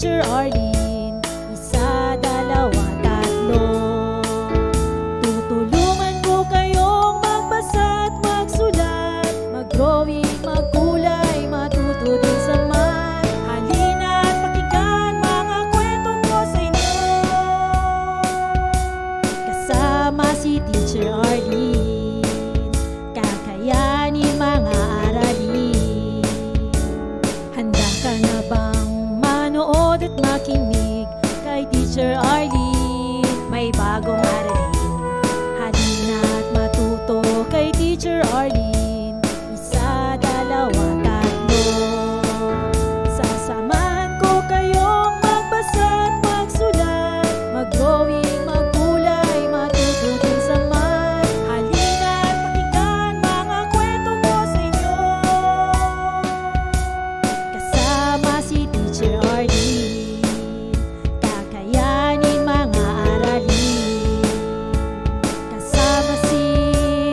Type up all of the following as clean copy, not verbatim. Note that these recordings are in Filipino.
Teacher Arlene. Isa, dalawa, tatlo. Tutulungan ko kayong magbasa at magsulat, mag-drawing, magkulay, matuto din sa math. Halina at pakinggan mga kwento ko sa inyo. Kasama si Teacher Arlene, kakayanin mga aralin. Handa ka na bang manood at makinig kay Teacher Arlene? May bagong aralin. Halina at matuto kay Teacher Arlene. Isa, dalawa, tatlo. Sasamahan ko kayong magbasa at magsulat, mag-drawing, magkulay, matuto din sa math. Halina at pakinggan mga kwento ko sa inyo. Kasama si Teacher Arlene, kakayanin mga aralin. Kasama si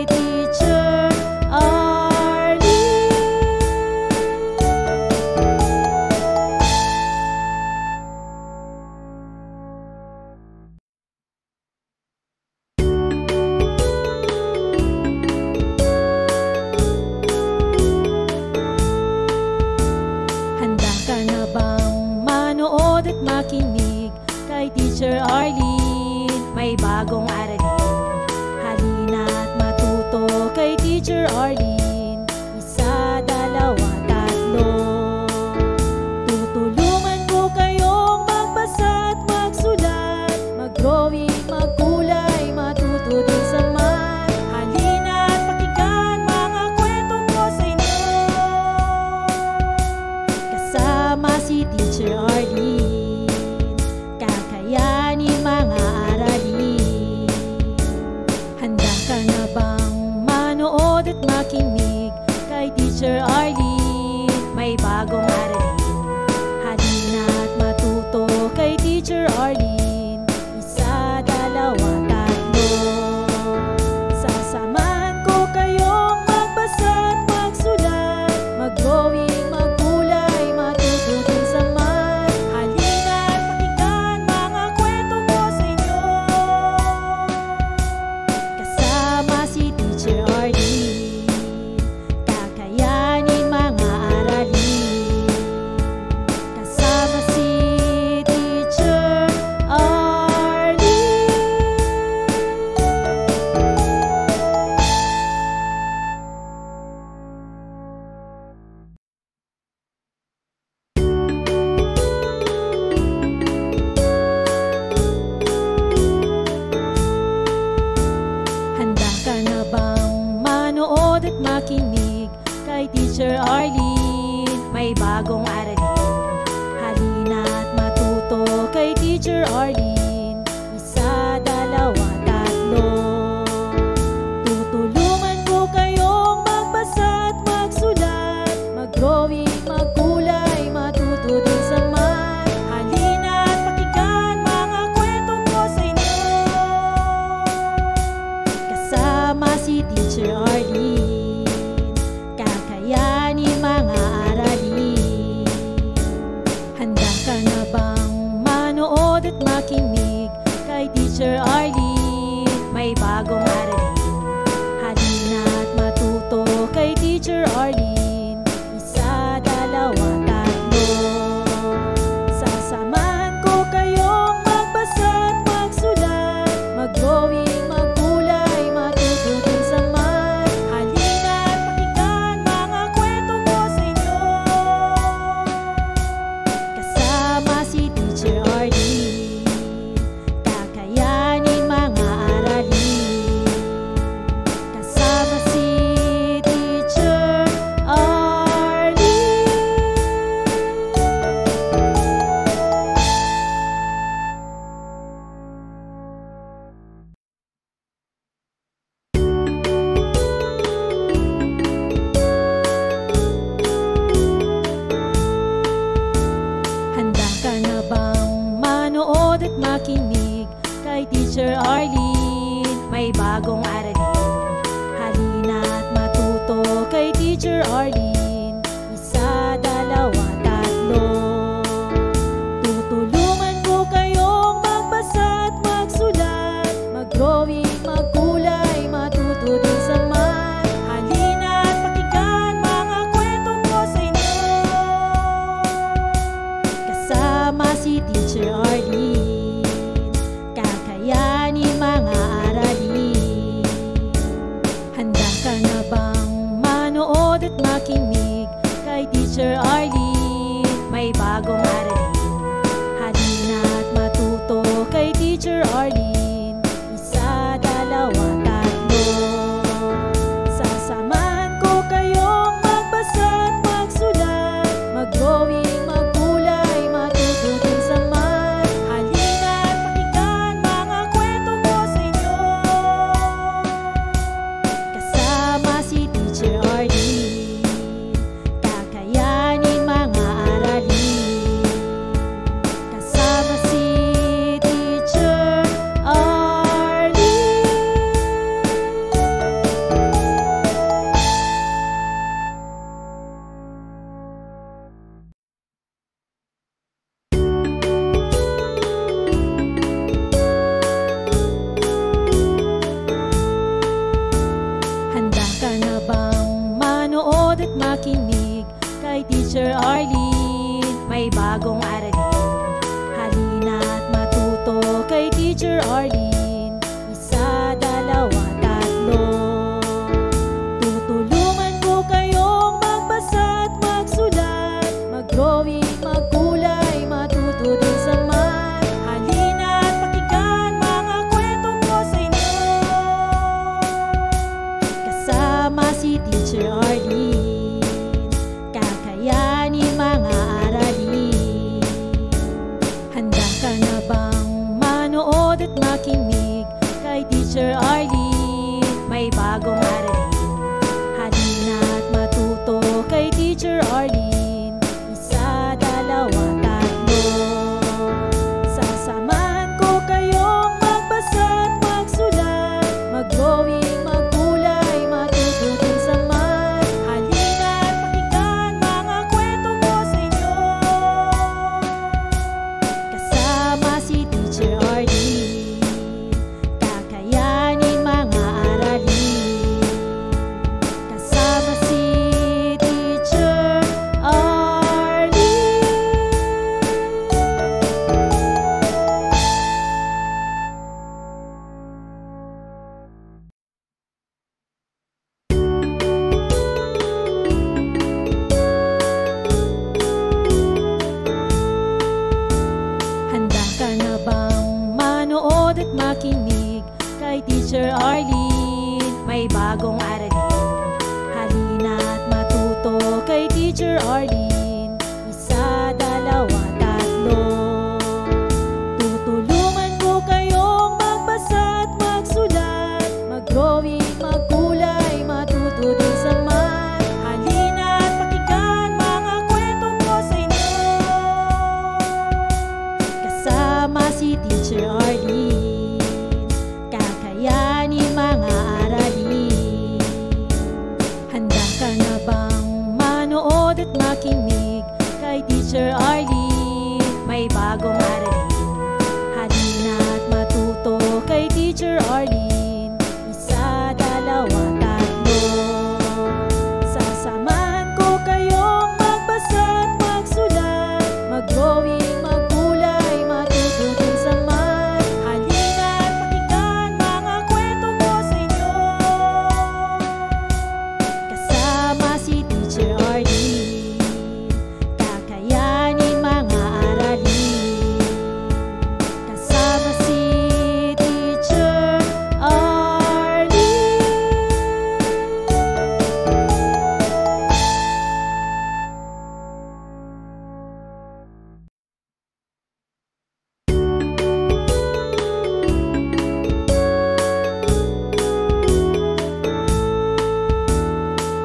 Teacher Arlene. Handa ka na bang manood at makinig kay Teacher Arlene? May bagong aralin. Halina at matuto kay Teacher Arlene. Isa, dalawa, tatlo. Tutulungan ko kayong magbasa at magsulat, mag-drawing, magkulay, matuto din sa math. Halina at pakinggan mga kwento ko sa inyo. Kasama si Teacher Arlene, kakayanin mga aralin. Handa ka na bang manood at makinig kay Teacher Arlene? May bagong aralin. Halina at matuto kay Teacher Arlene. Isa, dalawa, tatlo. Sasamahan ko kayong magbasa at magsulat, mag-drawing, magkulay, matuto din sa math. Halina at pakinggan mga kwento ko sa inyo. Kasama si Teacher Arlene, kakayanin mga aralin. Kasama si Teacher Arlene. Handa ka na bang manood at makinig kay Teacher Arlene? May bagong aralin. Halina at matuto kay Teacher Arlene. Isa, dalawa, tatlo. Tutulungan ko kayong magbasa at magsulat, mag-drawing, magkulay, matuto din sa math. Halina at pakinggan mga kwento ko sa inyo. Kasama si Teacher Arlene, kakayanin mga aralin. Handa ka na bang manood at makinig kay Teacher Arlene? May bagong aralin. Halina at matuto kay Teacher Arlene. Isa, dalawa, tatlo. Sasamahan ko kayong magbasa at magsulat, mag-drawing, magkulay, matuto din sa math. Halina at pakinggan mga kwento ko sa inyo. Kasama si Teacher Arlene, kakayanin mga aralin. Kasama si Teacher Arlene. Handa ka na bang manood at makinig kay Teacher Arlene? May bagong aralin. Halina at matuto kay Teacher Arlene. Isa, dalawa, tatlo. manood at makinig kay Teacher Arlene. May bagong aralin, halina at matuto kay Teacher Arlene. Isa, dalawa, tatlo. Sasamahan ko kayong magbasa at magsulat, mag-drawing, magkulay, matuto din sa math. Halina at pakinggan mga kwento ko sa inyo, kasama si Teacher Arlene. Kakayanin mga aralin, kasama si Teacher Arlene. Handa ka na bang manood at makinig kay Teacher Arlene? May bagong aralin, halina at matuto kay Teacher Arlene. Isa, dalawa, tatlo. Tutulungan ko kayong magbasa at magsulat, mag-drawing, magkulay, matuto din sa math. Halina at pakinggan mga kwento ko sa inyo, kasama si Teacher Arlene. Kakayanin mga aralin. Handa ka na bang manood at makinig kay Teacher Arlene? May bagong aralin, halina at matuto kay Teacher Arlene. Isa, dalawa, tatlo. Sasamahan ko kayong magbasa at magsulat, mag-drawing, magkulay, matuto din sa math. Halina at pakinggan mga kwento ko sa inyo, kasama si Teacher Arlene. Kakayanin mga aralin, kasama si Teacher Arlene. Handa ka na bang manood at makinig kay Teacher Arlene? May bagong aralin, halina at matuto kay Teacher Arlene. Isa, dalawa, tatlo. Tutulungan ko kayong magbasa at magsulat, mag-drawing, magkulay, matuto din sa math. Halina at pakinggan mga kwento ko sa inyo, kasama si Teacher Arlene. Kakayanin mga aralin. Handa ka na bang manood at makinig kay Teacher Arlene? May bagong aralin, halina at matuto kay Teacher Arlene. Isa, dalawa, tatlo. Sasamahan ko kayong magbasa at magsulat, mag-drawing, magkulay, matuto din sa math. Halina at pakinggan mga kwento ko sa inyo, kasama si Teacher Arlene. Kakayanin mga aralin, kasama si Teacher Arlene.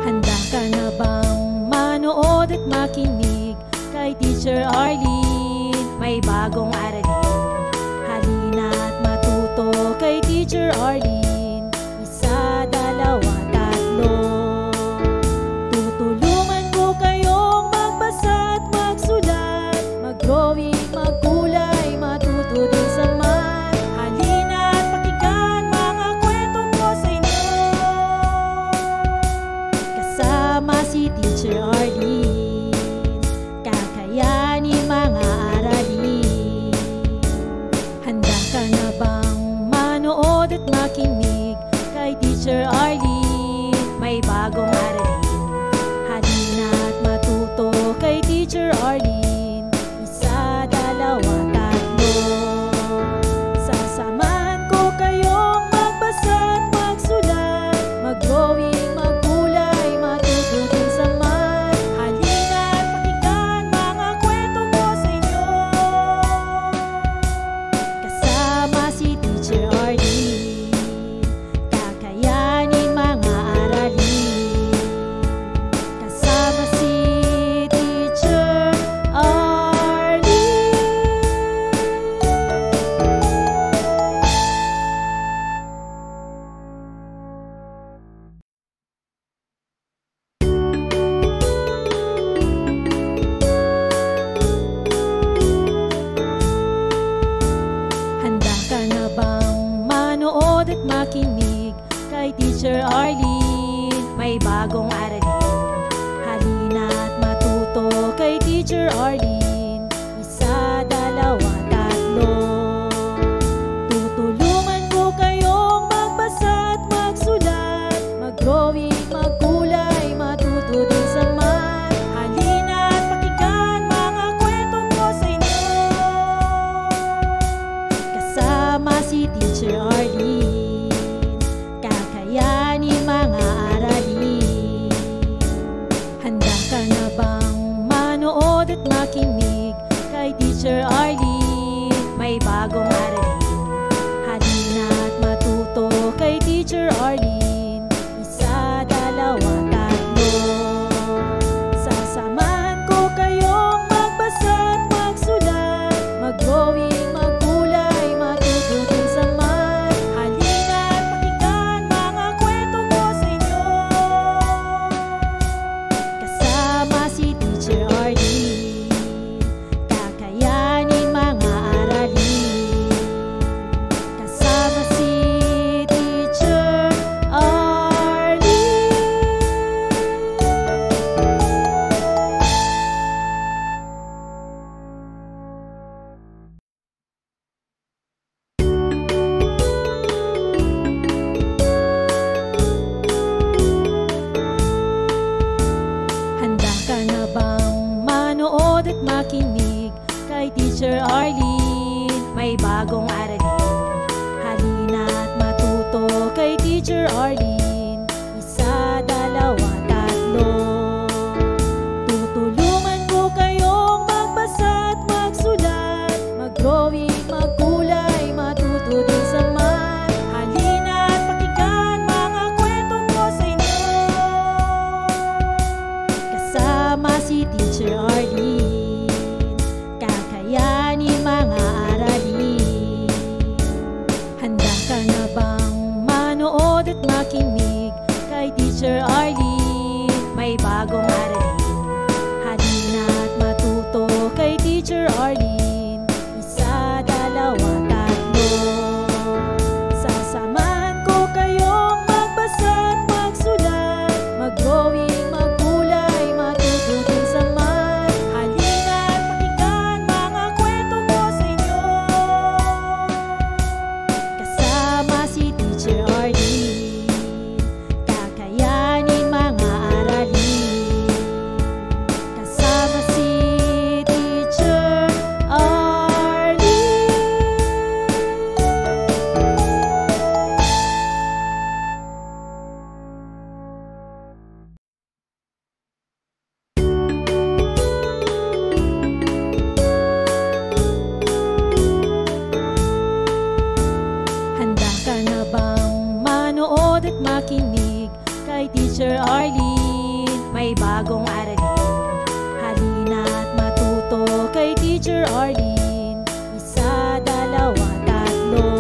Handa ka na bang manood at makinig kay Teacher Arlene? May bagong aralin, halina at matuto kay Teacher Arlene. Isa, dalawa, tatlo. Tutulungan ko kayong magbasa at magsulat, mag-drawing, magkulay, matuto din sa math. Halina at pakinggan mga kwento ko sa inyo, kasama si Teacher Arlene. Kakayanin mga aralin. Handa ka na bang manood at makinig kay Teacher Arlene? May bagong aralin, Teacher Arlene. Isa, dalawa, tatlo. Tutulungan ko kayong magbasa at magsulat, mag-drawing, magkulay, matuto din sa math. Halina at pakinggan mga kwento ko sa inyo. Kasama si Teacher Arlene, kakayanin mga aralin. Handa ka na bang manood at makinig kay Teacher Arlene? May bagong aralin. Halina at matuto kay Teacher Arlene. Isa, dalawa, tatlo. Sasamahan ko kayong magbasa at magsulat, mag-drawing, magkulay, matuto din sa math. Halina at pakinggan mga kwento ko sa inyo. Kasama si Teacher Arlene, kakayanin mga aralin. Kasama si Teacher Arlene. Handa ka na bang manood at makinig kay Teacher Arlene? May bagong aralin. Halina at matuto kay Teacher Arlene. Isa, dalawa, tatlo. Tutulungan ko kayong magbasa at magsulat, mag-drawing, magkulay, matuto din sa math. Halina at pakinggan mga kwento ko sa inyo. Kasama si Teacher Arlene, kakayanin mga aralin. Handa ka na bang manood at makinig kay Teacher Arlene? May bagong aralin. Halina at matuto kay Teacher Arlene. Isa, dalawa, tatlo. Sasamahan ko kayong magbasa at magsulat, mag-drawing, magkulay, matuto din sa math. Halina at pakinggan mga kwento ko sa inyo. Kasama si Teacher Arlene, kakayanin mga aralin. Kasama si Teacher Arlene. Handa ka na bang manood at makinig kay Teacher Arlene? May bagong aralin. Halina at matuto kay Teacher Arlene. Isa, dalawa, tatlo.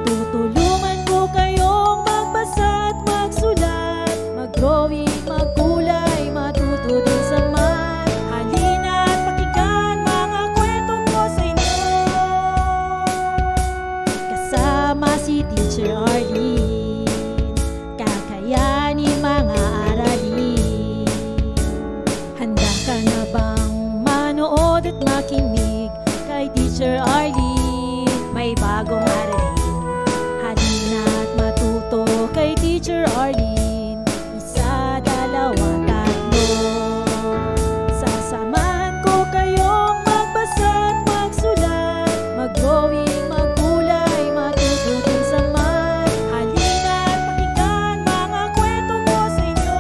Tutulungan ko kayong magbasa at magsulat, mag-drawing, magkulay, matuto din sa math. Halina at pakinggan mga kwento ko sa inyo. Kasama si Teacher Arlene, kakayanin mga aralin. Handa ka na bang manood at makinig kay Teacher Arlene? May bagong aralin. Halina at matuto kay Teacher Arlene. Isa, dalawa, tatlo. Sasamahan ko kayong magbasa at magsulat, mag-drawing, magkulay, matuto din sa math. Halina at pakinggan mga kwento ko sa inyo.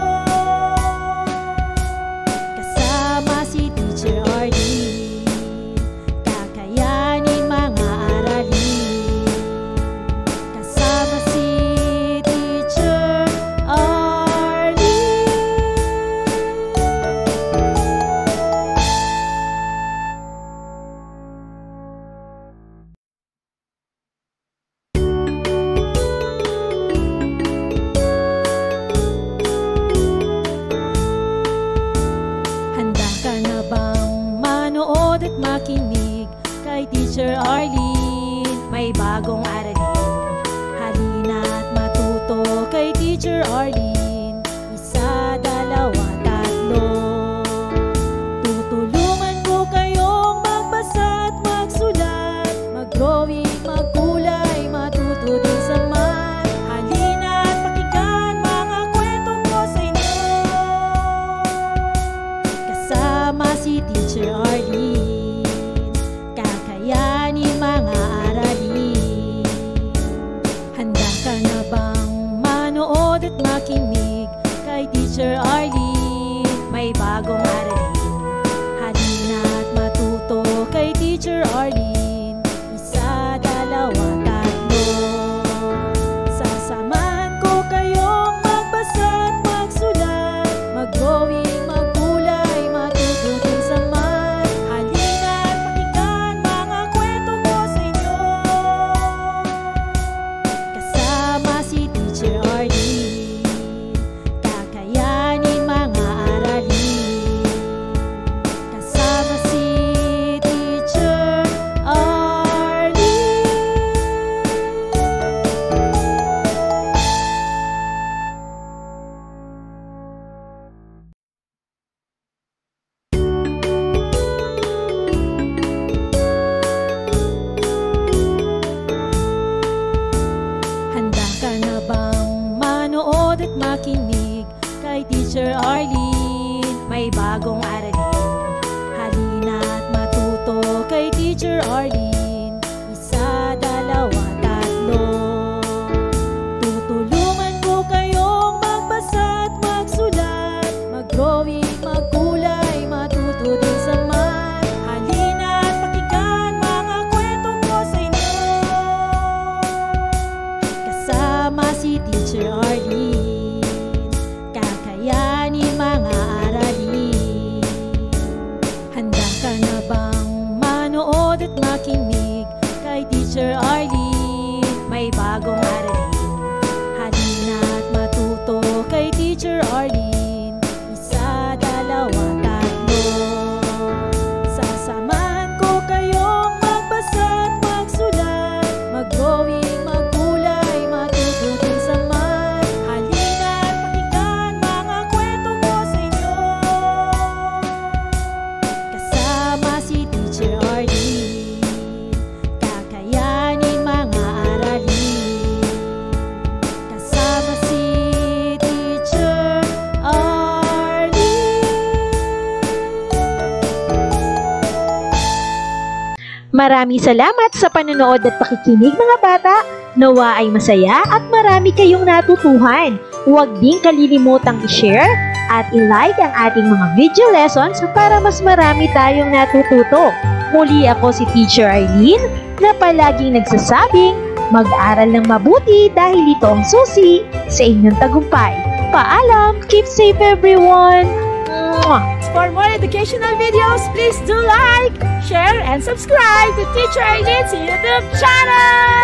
Kasama si Teacher Arlene, kakayanin mga aralin. Kasama si Teacher Arlene. Handa ka na bang manood at makinig kay Teacher Arlene? May bagong aralin. Halina at matuto kay Teacher Arlene. Isa, dalawa, tatlo. Teacher Arlene. Kakayanin mga aralin. Handa ka na bang manood at makinig kay Teacher Arlene? May bagong aralin. Halina at matuto kay Teacher Arlene. Isa, dalawa, tatlo. Sasamahan ko kayong magbasa at magsulat, mag-drawing, magkulay, matutunan sa math. Halina at pakinggan mga kwento ko sa inyo. Kasama si Teacher Arlene, kakayanin mga aralin. Kasama si Teacher Arlene. Handa ka na bang manood at makinig kay Teacher Arlene? May bagong aralin. Halina at matuto kay Teacher Arlene. Isa, dalawa, tatlo. Tutulungan ko kayong magbasa at magsulat, mag-drawing, magkulay, matuto din sa math. Halina at pakinggan mga kwento ko sa inyo. Kasama si Teacher Arlene, kakayanin mga aralin. Handa ka na bang manood at makinig kay Teacher Arlene? May bagong aralin. Halina at matuto kay Teacher Arlene. Isa, dalawa, tatlo. Sasamahan ko kayong magbasa at magsulat, mag-drawing, magkulay, matutunan sa math. Halina at pakinggan mga kwento ko sa inyo. Kasama si Teacher Arlene, kakayanin mga aralin. Kasama si Teacher Arlene. Maraming salamat sa panonood at pakikinig mga bata. Nawa ay masaya at marami kayong natutuhan. Huwag din kalilimutang i-share at i-like ang ating mga video lessons para mas marami tayong natututo. Muli ako si Teacher Arlene na palaging nagsasabing mag-aral ng mabuti dahil ito ang susi sa inyong tagumpay. Paalam! Keep safe everyone! Mwah! For more educational videos, please do like, share, and subscribe to Teacher Arlene's YouTube channel!